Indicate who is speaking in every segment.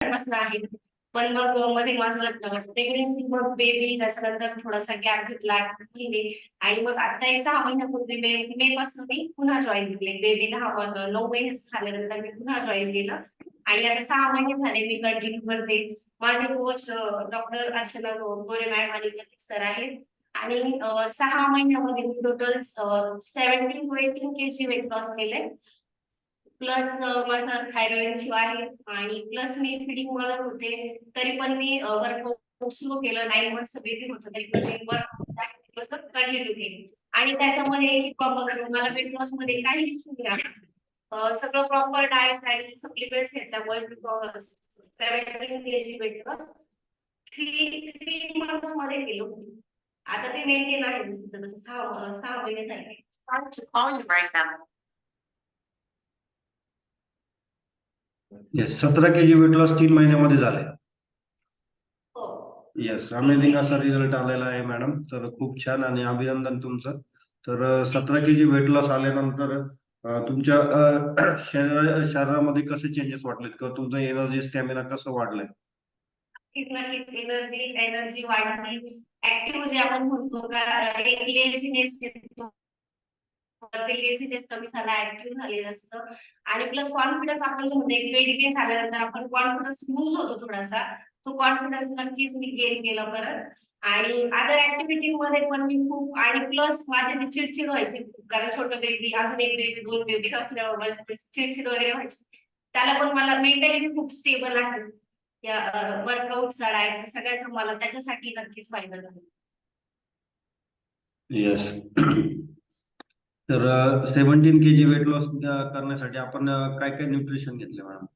Speaker 1: बसणार आहे. पण मग मध्ये माझं प्रेग्नेन्सी मग बेबी त्याच्यानंतर थोडासा गॅप घेतला 8 महिने आणि मग आता एक 6 महिन्यापूर्वी मे पासून मी पुन्हा जॉईन केले. बेबी 9 महिने झाल्यानंतर मी पुन्हा जॉईन केलं आणि आता 6 महिने झाले मी कंटिन्यू करते. माझे coach doctor Archana Gore ma'am आणि प्रतीक सर आहेत आणि 6 महिन्यामध्ये मी total 17 to 18 kg weight loss केले. प्लस माझा थायरॉइड इश्यू आहे आणि प्लस मी फिडिंग मदर होते तरी पण मी वर्कआउट सुरू केलं 9 मंथ्स बेबी होतं तरी पण मी वर्कआउट कंटिन्यू केली आणि त्याच्यामध्ये एक प्रॉपर मला वेट लॉस मध्ये काही इश्यू नाही. सगळं प्रॉपर डाएट आणि सप्लिमेंट्स घेतल्यामुळे 17 kg वेट लॉस 3 मंथ्स मध्ये केलं. आता ते मेंटेन आहे जसं तसं 6 महिने झाले.
Speaker 2: येस 17 kg वेट लॉस 3 महिन्यामध्ये झाले.
Speaker 1: हो
Speaker 2: येस अमेझिंग असा रिझल्ट आलेला आहे मॅडम. तर खूप छान आणि अभिनंदन तुमचं. तर 17 kg वेट लॉस आल्यानंतर तुमच्या शरीरामध्ये कसे चेंजेस वाटलेत किंवा तुमचं एनर्जी स्टॅमिना कसं वाढलंय?
Speaker 1: नक्कीच एनर्जी वाढली. ऍक्टिव्ह जे आपण म्हणतो का एक लेझीनेस येतो ते लेझीनेस कमी झाला, ऍक्टिव्ह झालेलं असतं आणि प्लस कॉन्फिडन्स आपण जो म्हणतो एक वेट गेन झाल्यानंतर आपण कॉन्फिडन्स लूज होतो थोडासा. तो कॉन्फिडन्स नक्कीच मी गेन केला परत आणि अदर ऍक्टिव्हिटी मध्ये पण मी खूप आणि प्लस माझी जी चिडचिड व्हायची कारण छोटं बेबी अजून एक बेबी 2 बेबी असल्यावर चिडचिड वगैरे व्हायची त्याला पण मला मेंटॅलिटी खूप स्टेबल आहे. या वर्कआउटचा डाएटचा सगळ्याचा मला त्याच्यासाठी नक्कीच फायदा झाला.
Speaker 2: येस तर 17 kg वेट लॉस करण्यासाठी आपण काय काय न्यूट्रिशन घेतले मॅडम?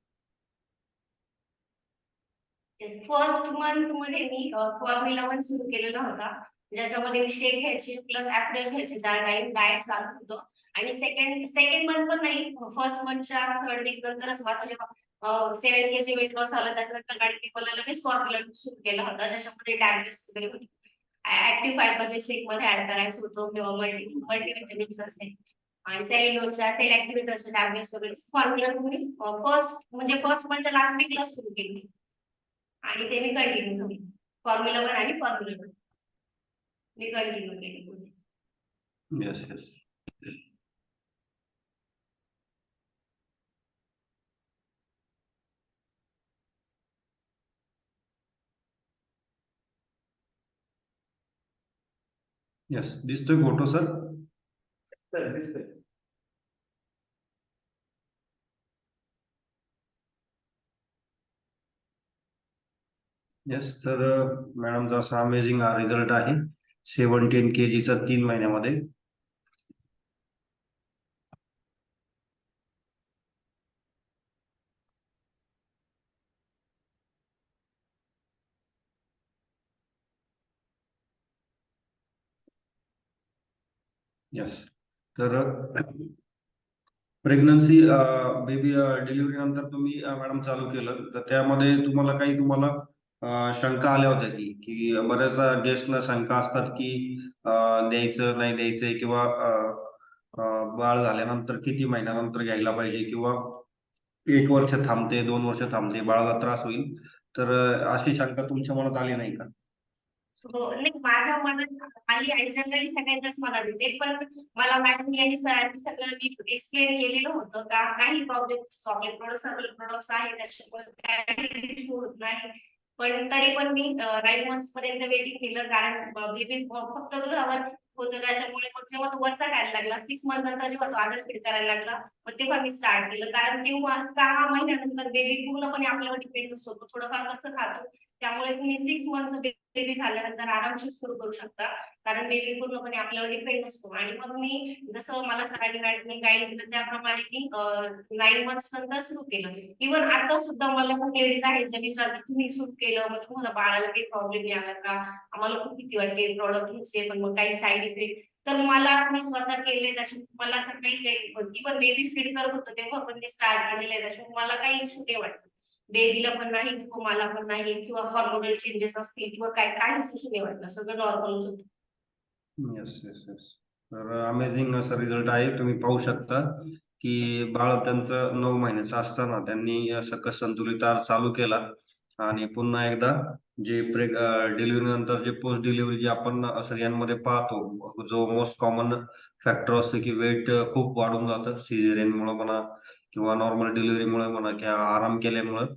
Speaker 1: फर्स्ट मंथ मध्ये मी फॉर्म्युला 1 सुरू केलेला होता ज्याच्यामध्ये मी शेक घ्यायची प्लस ऍपलेट घ्यायचे 4 टाइम डाएट चालू होतं आणि सेकंड मंथ पण नाही फर्स्ट मंथच्या थर्ड वीक नंतरच माझा जेव्हा 7 kg वेट लॉस आला त्याच्यानंतर गाडी पेपरला लगेच फॉर्म्युला 2 सुरू केला होता ज्याच्यामध्ये टॅबलेट्स वगैरे होते ऍक्टिव्ह फायबरच्या शेक मध्ये ऍड करायचं होतं किंवा मल्टीव्हिटॅमिन्स असते आणि सेल्युलोजच्या सेल ऍक्टिव्हेटर्सच्या टॅबलेट्स वगैरे फॉर्म्युला 2 मी फर्स्ट मंथच्या लास्ट वीकला सुरू केली आणि ते मी कंटिन्यू केली. फॉर्म्युला 1 आणि फॉर्म्युला 2 मी कंटिन्यू केली पुढे.
Speaker 2: येस येस येस दिसतोय फोटो सर?
Speaker 3: दिसतोय.
Speaker 2: येस तर मॅडमचा असा अमेझिंग हा रिझल्ट आहे 17 kg चा 3 महिन्यामध्ये. येस तर प्रेग्नन्सी बेबी डिलिव्हरी नंतर तुम्ही मॅडम चालू केलं तर त्यामध्ये तुम्हाला शंका आल्या होत्या की बऱ्याचदा गेस्टना शंका असतात की द्यायचं नाही द्यायचंय किंवा बाळ झाल्यानंतर किती महिन्यानंतर घ्यायला पाहिजे किंवा 1 वर्ष थांबते 2 वर्ष थांबते बाळाला त्रास होईल. तर अशी शंका तुमच्या मनात आली नाही का?
Speaker 1: हो नाही माझ्या मनात आली आणि जनरली सगळ्यांच्याच मनात येते पण मला मॅडम यांनी सरांनी सगळं नीट एक्सप्लेन केलेलं होतं का काही प्रॉब्लेम सॉल्व प्रोडक्ट्स आहे त्याच्यामुळे काही इश्यू होत नाही. पण तरी पण मी 9 मंथ्स पर्यंत वेटिंग केलं कारण बेबी फक्त दुधावर होतं त्याच्यामुळे मग जेव्हा तो वरचा खायला लागला 6 मंथ नंतर जेव्हा तो आदर फीड करायला लागला मग तेव्हा मी स्टार्ट केलं कारण तेव्हा 6 महिन्यानंतर बेबी पूर्णपणे आपल्यावर डिपेंड असतो थोडंफार वरचं खातो त्यामुळे तुम्ही 6 मंथ्स बेबी झाल्यानंतर आरामशीर सुरू करू शकता कारण बेबी पूर्णपणे आपल्यावर डिपेंड असतो आणि मग मी जसं मला सरांनी मॅडमनी गाईड केलं त्याप्रमाणे मी 9 मंथ्स नंतर सुरू केलं. इव्हन आता सुद्धा मला खूप लेडीज आहेत जे विचारतात तुम्ही सुरू केलं मग तुम्हाला बाळाला काही प्रॉब्लेम आला का आम्हाला खूप भीती वाटते प्रॉडक्ट घ्यायचे पण मग काही साईड इफेक्ट तर मला मी स्वतः केले त्याच्यामुळे मला तर काही इव्हन बेबी फीड करत होतं तेव्हा पण मी स्टार्ट केलेलं आहे त्याच्यामुळे मला काही इश्यू नाही वाटत बेबीला पण नाही किंवा मला पण नाही किंवा हॉर्मोनल चेंजेस असतील किंवा काहीच इश्यू नाही वाटलं सगळं नॉर्मलच होतं.
Speaker 2: येस येस येस तर अमेझिंग असा रिझल्ट आहे तुम्ही पाहू शकता की बाळ त्यांचं 9 महिन्याचं असताना त्यांनी सकस संतुलित आहार चालू केला आणि पुन्हा एकदा जे डिलिव्हरी नंतर जे पोस्ट डिलिव्हरी जे आपण स्त्रियांमध्ये पाहतो, जो मोस्ट कॉमन फॅक्टर असतो की वेट खूप वाढून जातं सिझेरियनमुळे म्हणा किंवा नॉर्मल डिलिव्हरीमुळे म्हणा किंवा आराम केल्यामुळं.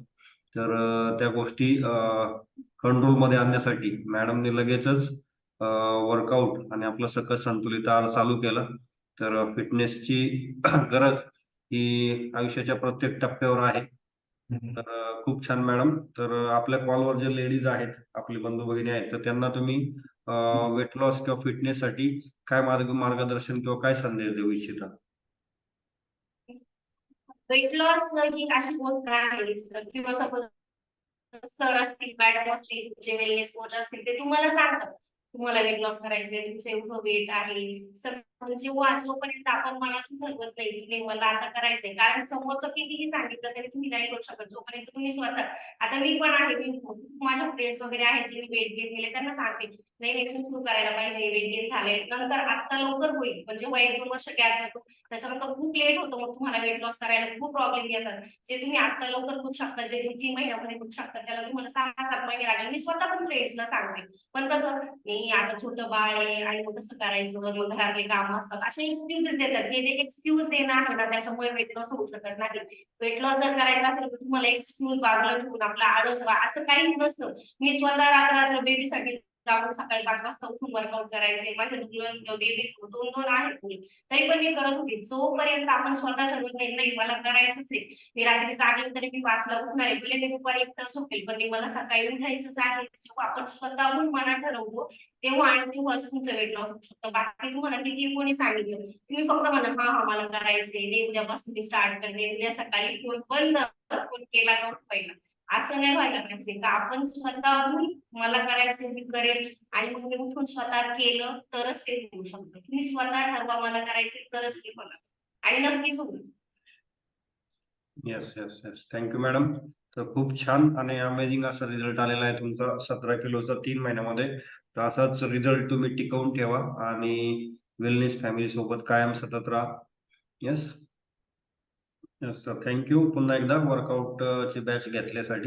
Speaker 2: तर त्या गोष्टी कंट्रोलमध्ये आणण्यासाठी मॅडमने लगेचच वर्कआउट आणि आपलं सकस संतुलित आहार चालू केला. तर फिटनेसची गरज ही आयुष्याच्या प्रत्येक टप्प्यावर आहे. तर खूप छान मॅडम. तर आपल्या कॉलवर जे लेडीज आहेत, आपले बंधू भगिनी आहेत, तर त्यांना तुम्ही वेट लॉस किंवा फिटनेससाठी काय मार्गदर्शन किंवा काय संदेश देऊ इच्छिता?
Speaker 1: वेट लॉस ही अशी गोष्ट आहे किंवा सपोज सर असतील, मॅडम असतील, जे वेलनेस कोच असतील, ते तुम्हाला सांगतात तुम्हाला वेट लॉस करायचंय, तुमचं एवढं वेट आहे. सगळं जेव्हा जोपर्यंत आपण मनातून ठरवत नाही की नाही मला आता करायचंय, कारण समोरचं कितीही सांगितलं तरी तुम्ही नाही करू शकत जोपर्यंत तुम्ही स्वतः. आता मी पण आहे, मी माझ्या फ्रेंड्स वगैरे आहेत जे वेट गेन केले त्यांना सांगते नाही नाही तुम्ही सुरू करायला पाहिजे, वेट गेन झाले नंतर आता लवकर होईल, म्हणजे वय 2 वर्ष गॅप जातो त्याच्यानंतर खूप लेट होतं, मग तुम्हाला वेट लॉस करायला खूप प्रॉब्लेम येतात. जे तुम्ही आता लवकर करू शकता, जे 2-3 महिन्यामध्ये करू शकता, त्याला तुम्हाला 6-7 महिने लागेल. मी स्वतः पण फ्रेंड्सला सांगते. पण कसं नाही आता छोटं बाळ आहे आणि मग कसं करायचं, मग घरातले काम असतात, असे एक्सक्युजेस देतात. हे जे एक्सक्यूज देणं आहे ना त्याच्यामुळे वेट लॉस होऊ शकत नाही. वेट लॉस जर करायचा असेल तर तुम्हाला एक्सक्यूज बाजूला ठेवून आपला आळस असं काहीच नसतं. मी स्वतः रात्र बेबीसाठी जाऊन सकाळी 5 वाजता उठून वर्कआउट करायचे. माझे बेबी 2-2 आहेत मुली. तरी पण मी करत होते. जोपर्यंत आपण स्वतः ठरवत नाही, नाही मला करायचंच आहे. मी रात्री जागेल तरी मी 5ला उठणार आहे. भले मी दुपारी 1 तास झोपेल, पण मला सकाळी उठायचंच आहे. जेव्हा आपण स्वतःहून मनात ठरवतो, तेव्हा आणि तेव्हाच तुमचं वेट लॉस होऊ शकतं. बाकी तुम्हाला किती कोणी सांगितलं, तुम्ही फक्त म्हणा, "हां, हां, मला करायचंय. नाही उद्यापासून मी स्टार्ट करते. उद्या सकाळी फोन बंद, फोन केला का उठवायला." असं नाही व्हायला पाहिजे. तर आपण स्वतःहून मला करायचंय, मी करेल आणि मग मी उठून स्वतः केलं तरच ते होऊ शकतं. तुम्ही स्वतः ठरवा मला करायचंय तरच ते बघा आणि नक्कीच होईल.
Speaker 2: Yes yes yes. Thank you madam. तर खूप छान आणि अमेझिंग असा रिझल्ट आलेला आहे तुमचा 17 किलोचा 3 महिन्यामध्ये. तर असाच रिझल्ट तुम्ही टिकवून ठेवा आणि वेलनेस फॅमिली सोबत कायम सतत राहा. येस. Yes sir. थँक्यू पुन्हा एकदा वर्कआउट ची बॅच घेतल्यासाठी.